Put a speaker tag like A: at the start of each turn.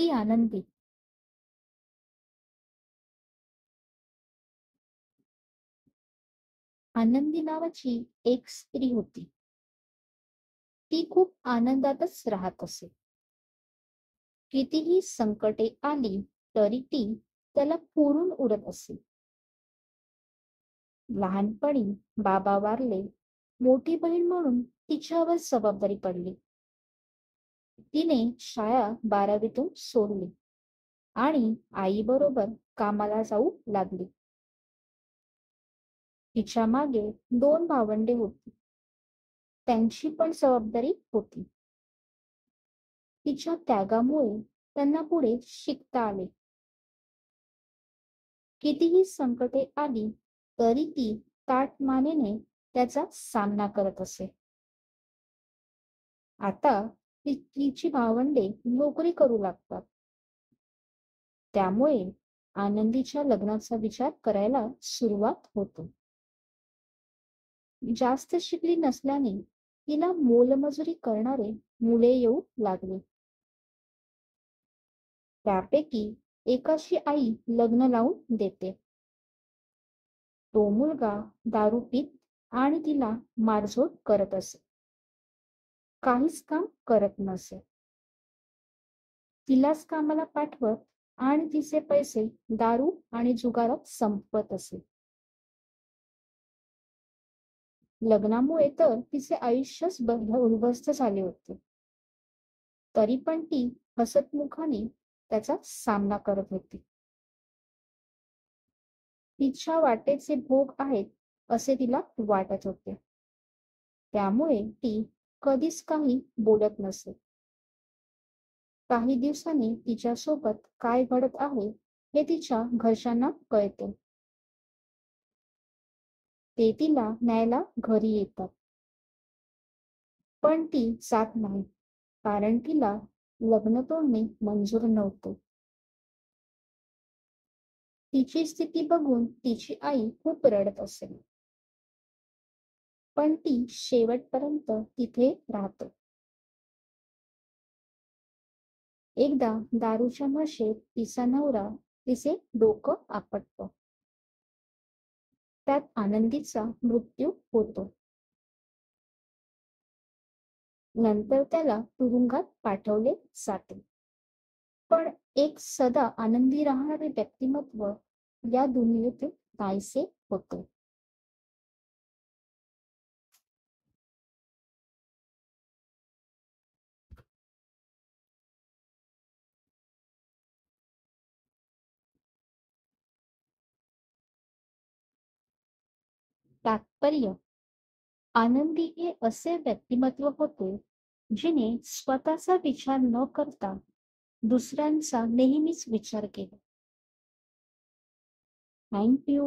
A: ती आनंदी. आनंदी नावाची एक स्त्री होती. ती खूप आनंदातच राहत असे. कितीही संकटे आली तरी ती त्याला पुरून उरत असे. लहानपणी बाबा वारले. मोठी बहीण म्हणून तिच्यावर जबाबदारी पडली. तिने शाळा 12वीतून सोडली आणि आईबरोबर कामाला जाऊ लागली. तिच्या मागे 2 भावंडे होती. त्यांची पण जबाबदारी होती. तिच्या त्यागामुळे त्यांना पुढे शिकता आले. कितीही संकटे आली तरी ती ताठ मानेने त्याचा सामना करत असे. आता तिची भावंडे नोकरी करू लागतात. त्यामुळे आनंदीच्या लग्नाचा विचार करायला सुरुवात होतो. जास्त शिकली नसल्याने तिला मोलमजुरी करणारे मुले येऊ लागले. त्यापैकी एकाशी आई लग्न लावून देते. तो मुलगा दारू पीत आणि तिला मारझोड करत असे. काहीच काम करत नसे. तिलाच कामाला पाठवत आणि तिचे पैसे दारू आणि जुगारात संपवत असे. लग्नामुळे तर तिचे आयुष्यच उद्ध्वस्त झाले होते. तरी पण ती हसतमुखाने त्याचा सामना करत होती. तिच्या वाटेचे भोग आहेत असे तिला वाटत होते. त्यामुळे ती कधीच काही बोलत नसे. काही दिवसांनी तिच्यासोबत काय घडत आहे हे तिच्या घरच्यांना कळते. ते तिला न्यायला घरी येतात. पण ती जात नाही, कारण तिला लग्न तोडणे मंजूर नव्हते. तिची स्थिती बघून तिची आई खूप रडत असेल. पण ती शेवटपर्यंत तिथे राहते. एकदा दारूच्या नशेत तिचा नवरा तिचे डोकं आपटतो. त्यात आनंदीचा मृत्यू होतो. नंतर त्याला तुरुंगात पाठवले जाते. पण एक सदा आनंदी राहणारे व्यक्तिमत्व या दुनियेतून नाहीसे होते. तात्पर्य: आनंदी हे असे व्यक्तिमत्व होते जिने स्वतःचा विचार न करता दुसऱ्यांचा नेहमीच विचार केला. Thank you.